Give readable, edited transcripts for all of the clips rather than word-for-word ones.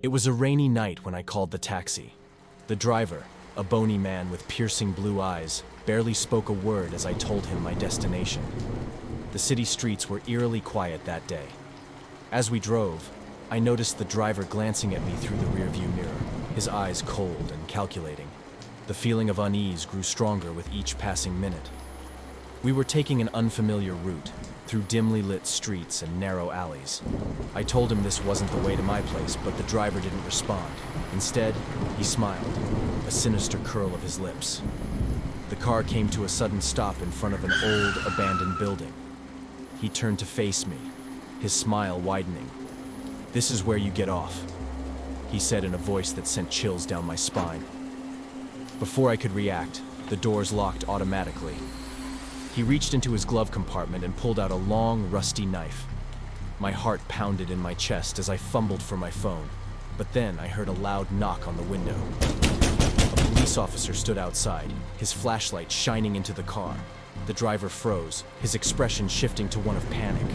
It was a rainy night when I called the taxi. The driver, a bony man with piercing blue eyes, barely spoke a word as I told him my destination. The city streets were eerily quiet that day. As we drove, I noticed the driver glancing at me through the rearview mirror, his eyes cold and calculating. The feeling of unease grew stronger with each passing minute. We were taking an unfamiliar route, through dimly lit streets and narrow alleys. I told him this wasn't the way to my place, but the driver didn't respond. Instead, he smiled, a sinister curl of his lips. The car came to a sudden stop in front of an old, abandoned building. He turned to face me, his smile widening. "This is where you get off," he said in a voice that sent chills down my spine. Before I could react, the doors locked automatically. He reached into his glove compartment and pulled out a long, rusty knife. My heart pounded in my chest as I fumbled for my phone, but then I heard a loud knock on the window. A police officer stood outside, his flashlight shining into the car. The driver froze, his expression shifting to one of panic.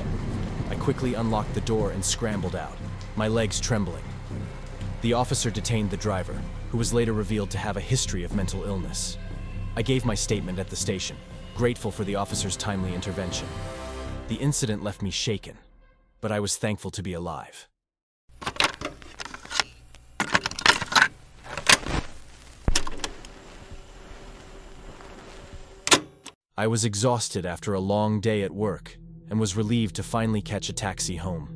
I quickly unlocked the door and scrambled out, my legs trembling. The officer detained the driver, who was later revealed to have a history of mental illness. I gave my statement at the station, grateful for the officer's timely intervention. The incident left me shaken, but I was thankful to be alive. I was exhausted after a long day at work and was relieved to finally catch a taxi home.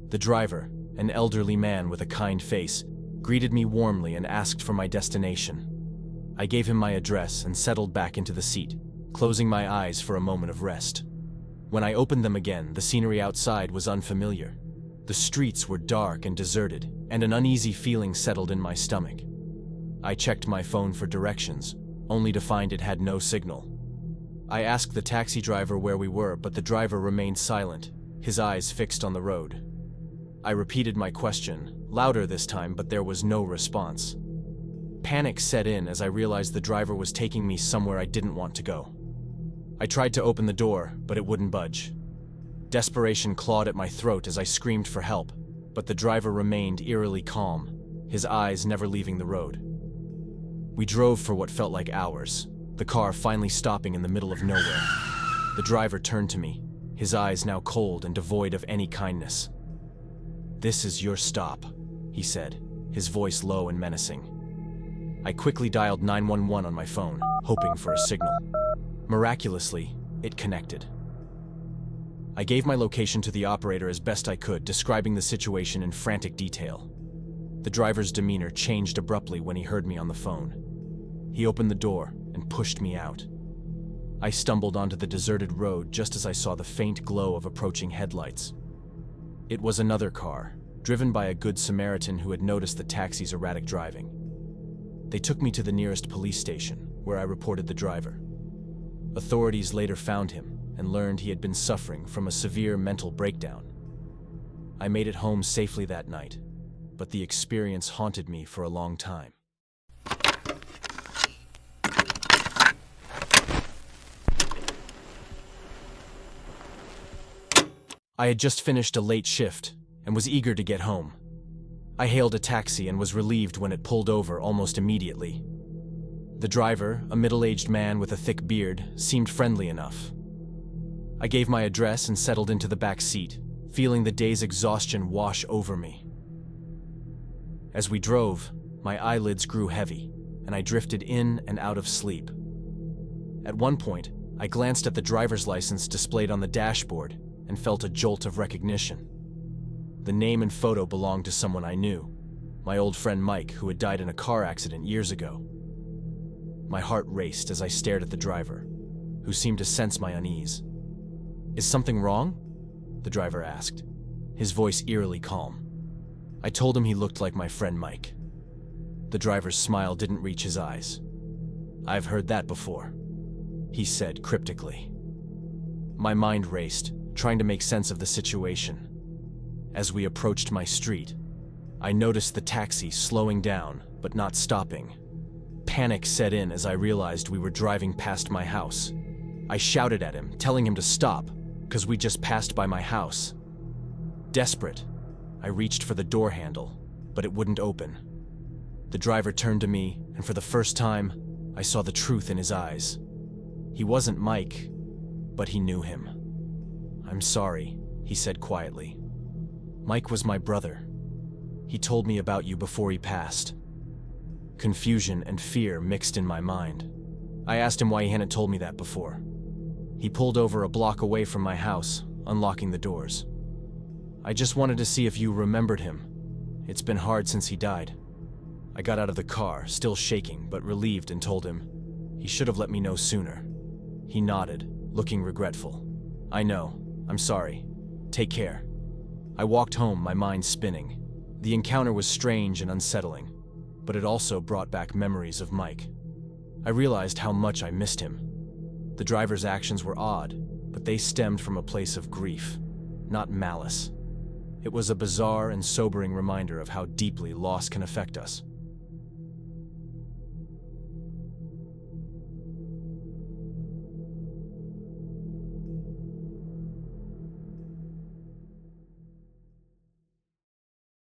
The driver, an elderly man with a kind face, greeted me warmly and asked for my destination. I gave him my address and settled back into the seat, closing my eyes for a moment of rest. When I opened them again, the scenery outside was unfamiliar. The streets were dark and deserted, and an uneasy feeling settled in my stomach. I checked my phone for directions, only to find it had no signal. I asked the taxi driver where we were, but the driver remained silent, his eyes fixed on the road. I repeated my question, louder this time, but there was no response. Panic set in as I realized the driver was taking me somewhere I didn't want to go. I tried to open the door, but it wouldn't budge. Desperation clawed at my throat as I screamed for help, but the driver remained eerily calm, his eyes never leaving the road. We drove for what felt like hours, the car finally stopping in the middle of nowhere. The driver turned to me, his eyes now cold and devoid of any kindness. "This is your stop," he said, his voice low and menacing. I quickly dialed 911 on my phone, hoping for a signal. Miraculously, it connected. I gave my location to the operator as best I could, describing the situation in frantic detail. The driver's demeanor changed abruptly when he heard me on the phone. He opened the door and pushed me out. I stumbled onto the deserted road just as I saw the faint glow of approaching headlights. It was another car, driven by a good Samaritan who had noticed the taxi's erratic driving. They took me to the nearest police station, where I reported the driver. Authorities later found him and learned he had been suffering from a severe mental breakdown. I made it home safely that night, but the experience haunted me for a long time. I had just finished a late shift and was eager to get home. I hailed a taxi and was relieved when it pulled over almost immediately. The driver, a middle-aged man with a thick beard, seemed friendly enough. I gave my address and settled into the back seat, feeling the day's exhaustion wash over me. As we drove, my eyelids grew heavy, and I drifted in and out of sleep. At one point, I glanced at the driver's license displayed on the dashboard and felt a jolt of recognition. The name and photo belonged to someone I knew, my old friend Mike, who had died in a car accident years ago. My heart raced as I stared at the driver, who seemed to sense my unease. "Is something wrong?" the driver asked, his voice eerily calm. I told him he looked like my friend Mike. The driver's smile didn't reach his eyes. "I've heard that before," he said cryptically. My mind raced, trying to make sense of the situation. As we approached my street, I noticed the taxi slowing down, but not stopping. Panic set in as I realized we were driving past my house. I shouted at him, telling him to stop, because we just passed by my house. Desperate, I reached for the door handle, but but it wouldn't open. The driver turned to me, and for the first time, I saw the truth in his eyes. He wasn't Mike, but he knew him. "I'm sorry," he said quietly. "Mike was my brother. He told me about you before he passed." Confusion and fear mixed in my mind. I asked him why he hadn't told me that before. He pulled over a block away from my house, unlocking the doors. "I just wanted to see if you remembered him. It's been hard since he died." I got out of the car, still shaking but relieved, and told him he should have let me know sooner. He nodded, looking regretful. "I know. I'm sorry. Take care." I walked home, my mind spinning. The encounter was strange and unsettling, but it also brought back memories of Mike. I realized how much I missed him. The driver's actions were odd, but they stemmed from a place of grief, not malice. It was a bizarre and sobering reminder of how deeply loss can affect us.